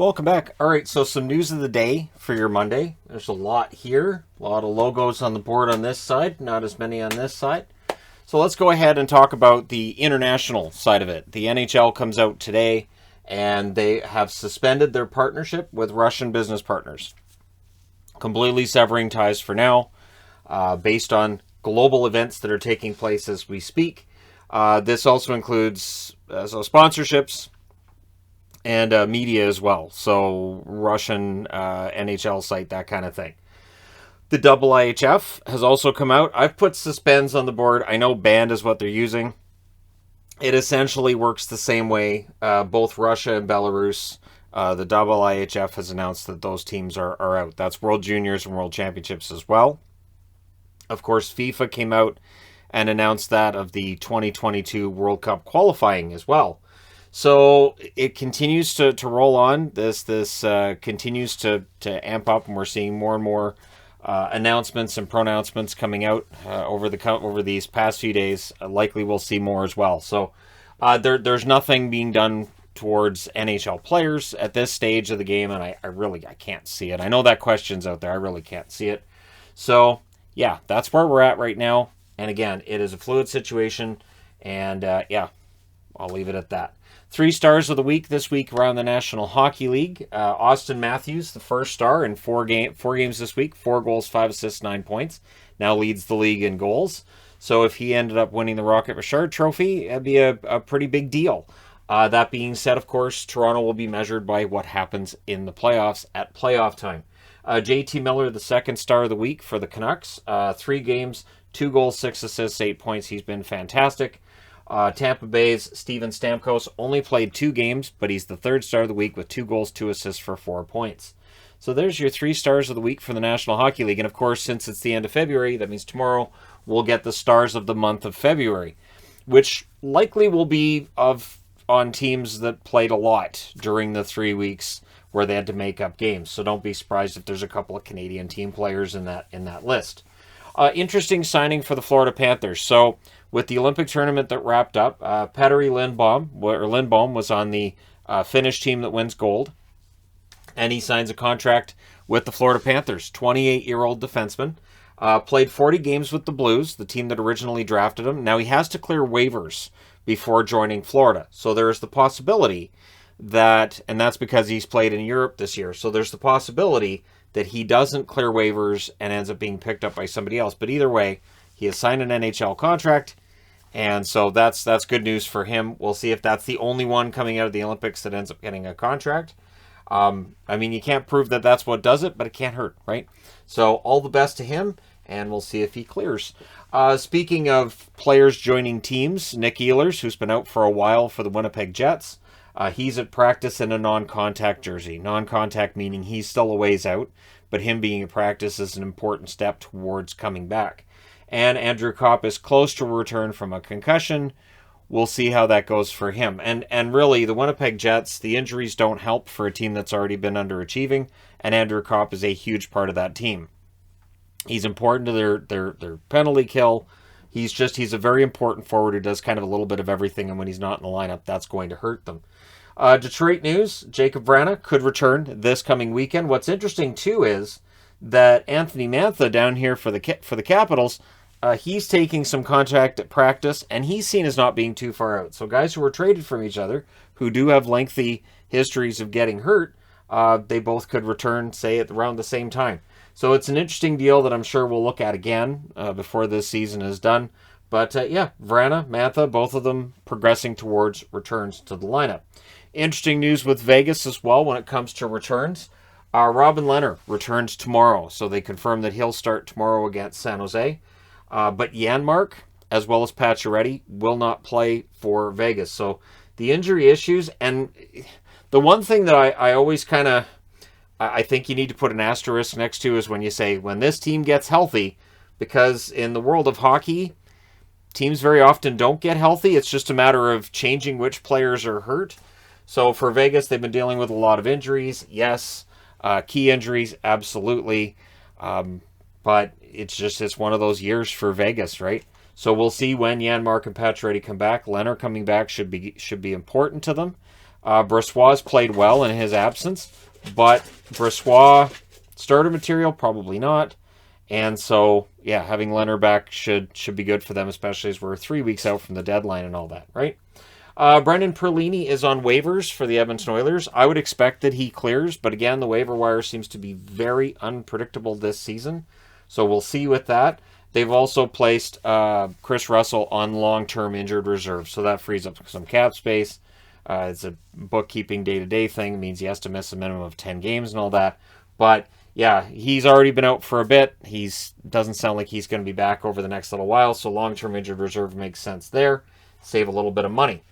Welcome back. All right, so some news of the day for your Monday. There's a lot here. A lot of logos on the board on this side, not as many on this side. So let's go ahead and talk about the international side of it. The NHL comes out today, and they have suspended their partnership with Russian business partners, completely severing ties for now, based on global events that are taking place as we speak. This also includes sponsorships and media as well. So Russian NHL site, that kind of thing. The IIHF has also come out. I've put suspends on the board. I know banned is what they're using. It essentially works the same way. Both Russia and Belarus, the IIHF has announced that those teams are out. That's World Juniors and World Championships as well. Of course, FIFA came out and announced that of the 2022 World Cup qualifying as well. So it continues to roll on. This continues to amp up, and we're seeing more and more announcements and pronouncements coming out over these past few days. Likely we'll see more as well. So there's nothing being done towards NHL players at this stage of the game, and I can't see it. I know that question's out there. I really can't see it. So yeah, that's where we're at right now. And again, it is a fluid situation, and I'll leave it at that. 3 stars of the week this week around the National Hockey League. Austin Matthews, the first star in 4 games this week, 4 goals, 5 assists, 9 points. Now leads the league in goals. So if he ended up winning the Rocket Richard Trophy, that'd be a pretty big deal. That being said, of course, Toronto will be measured by what happens in the playoffs at playoff time. JT Miller, the second star of the week for the Canucks. 3 games, 2 goals, 6 assists, 8 points. He's been fantastic. Tampa Bay's Steven Stamkos only played 2 games, but he's the third star of the week with 2 goals, 2 assists for 4 points. So there's your 3 stars of the week for the National Hockey League. And of course, since it's the end of February, that means tomorrow we'll get the stars of the month of February, which likely will be on teams that played a lot during the 3 weeks where they had to make up games. So don't be surprised if there's a couple of Canadian team players in that list. Interesting signing for the Florida Panthers. So with the Olympic tournament that wrapped up, Petteri Lindbom was on the Finnish team that wins gold, and he signs a contract with the Florida Panthers. 28-year-old defenseman, played 40 games with the Blues, the team that originally drafted him. Now he has to clear waivers before joining Florida, so there is the possibility that, and that's because he's played in Europe this year, so there's the possibility that he doesn't clear waivers and ends up being picked up by somebody else. But either way, he has signed an NHL contract, and so that's good news for him. We'll see if that's the only one coming out of the Olympics that ends up getting a contract. You can't prove that that's what does it, but it can't hurt, right? So all the best to him, and we'll see if he clears. Speaking of players joining teams, Nick Ehlers, who's been out for a while for the Winnipeg Jets, he's at practice in a non-contact jersey. Non-contact meaning he's still a ways out, but him being at practice is an important step towards coming back. And Andrew Kopp is close to a return from a concussion. We'll see how that goes for him. And really, the Winnipeg Jets, the injuries don't help for a team that's already been underachieving, and Andrew Kopp is a huge part of that team. He's important to their penalty kill. He's a very important forward who does kind of a little bit of everything, and when he's not in the lineup, that's going to hurt them. Detroit news, Jacob Vrana could return this coming weekend. What's interesting, too, is that Anthony Mantha down here for the Capitals, he's taking some contact at practice, and he's seen as not being too far out. So guys who are traded from each other, who do have lengthy histories of getting hurt, they both could return, say, at around the same time. So it's an interesting deal that I'm sure we'll look at again before this season is done. But Vrana, Mantha, both of them progressing towards returns to the lineup. Interesting news with Vegas as well when it comes to returns. Robin Lehner returns tomorrow, so they confirm that he'll start tomorrow against San Jose. But Janmark, as well as Pacioretty, will not play for Vegas. So the injury issues, and the one thing that I always I think you need to put an asterisk next to is when you say, when this team gets healthy, because in the world of hockey, teams very often don't get healthy. It's just a matter of changing which players are hurt. So for Vegas, they've been dealing with a lot of injuries. Yes, key injuries, absolutely. But it's one of those years for Vegas, right? So we'll see when Janmark and Pacioretty come back. Lehner coming back should be important to them. Brossoit's played well in his absence, but Brossoit starter material, probably not. And so, yeah, having Leonard back should be good for them, especially as we're 3 weeks out from the deadline and all that, right? Brendan Perlini is on waivers for the Edmonton Oilers. I would expect that he clears, but again, the waiver wire seems to be very unpredictable this season. So we'll see with that. They've also placed Chris Russell on long-term injured reserve, so that frees up some cap space. It's a bookkeeping day-to-day thing. It means he has to miss a minimum of 10 games and all that. But yeah, he's already been out for a bit. Doesn't sound like he's going to be back over the next little while, so long-term injured reserve makes sense there. Save a little bit of money.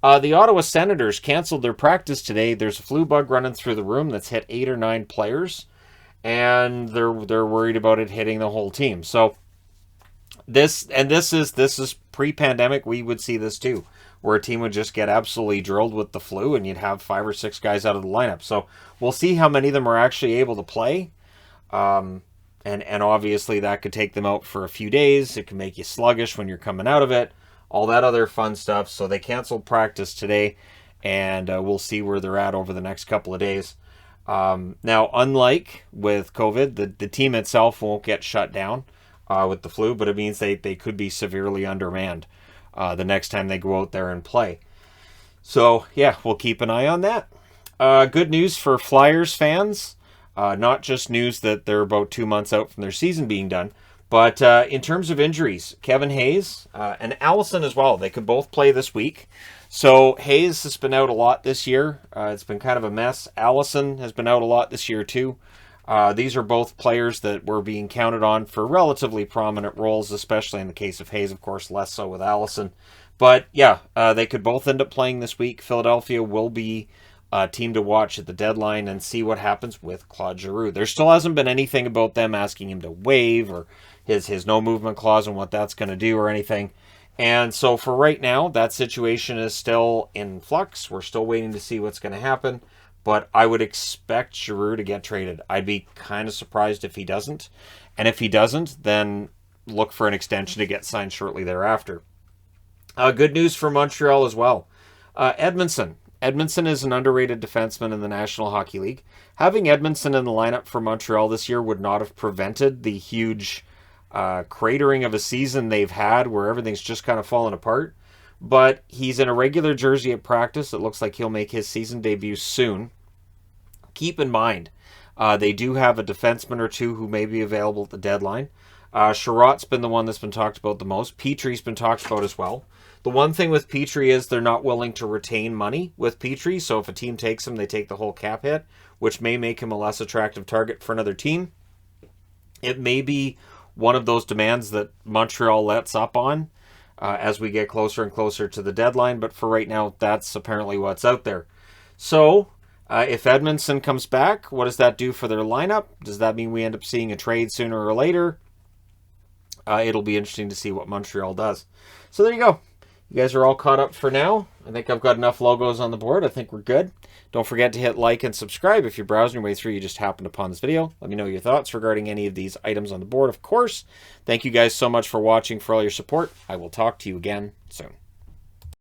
The Ottawa Senators canceled their practice today. There's a flu bug running through the room that's hit 8 or 9 players, and they're worried about it hitting the whole team. So this is pre-pandemic. We would see this too, where a team would just get absolutely drilled with the flu, and you'd have 5 or 6 guys out of the lineup. So we'll see how many of them are actually able to play. And obviously that could take them out for a few days. It can make you sluggish when you're coming out of it. All that other fun stuff. So they canceled practice today, and we'll see where they're at over the next couple of days. Now, unlike with COVID, the team itself won't get shut down with the flu, but it means they could be severely undermanned the next time they go out there and play. So, yeah, we'll keep an eye on that. Good news for Flyers fans. Not just news that they're about 2 months out from their season being done, but in terms of injuries, Kevin Hayes and Allison as well, they could both play this week. So Hayes has been out a lot this year. It's been kind of a mess. Allison has been out a lot this year too. These are both players that were being counted on for relatively prominent roles, especially in the case of Hayes, of course, less so with Allison. But yeah, they could both end up playing this week. Philadelphia will be a team to watch at the deadline and see what happens with Claude Giroux. There still hasn't been anything about them asking him to waive or his no movement clause and what that's going to do or anything. And so for right now, that situation is still in flux. We're still waiting to see what's going to happen. But I would expect Giroux to get traded. I'd be kind of surprised if he doesn't. And if he doesn't, then look for an extension to get signed shortly thereafter. Good news for Montreal as well. Edmondson. Edmondson is an underrated defenseman in the National Hockey League. Having Edmondson in the lineup for Montreal this year would not have prevented the huge cratering of a season they've had where everything's just kind of fallen apart. But he's in a regular jersey at practice. It looks like he'll make his season debut soon. Keep in mind, they do have a defenseman or two who may be available at the deadline. Sherratt's been the one that's been talked about the most. Petry's been talked about as well. The one thing with Petry is they're not willing to retain money with Petry, so if a team takes him, they take the whole cap hit, which may make him a less attractive target for another team. It may be one of those demands that Montreal lets up on as we get closer and closer to the deadline, but for right now, that's apparently what's out there. So, if Edmondson comes back, what does that do for their lineup? Does that mean we end up seeing a trade sooner or later? It'll be interesting to see what Montreal does. So there you go. You guys are all caught up for now. I think I've got enough logos on the board. I think we're good. Don't forget to hit like and subscribe. If you're browsing your way through, you just happened upon this video. Let me know your thoughts regarding any of these items on the board, of course. Thank you guys so much for watching, for all your support. I will talk to you again soon.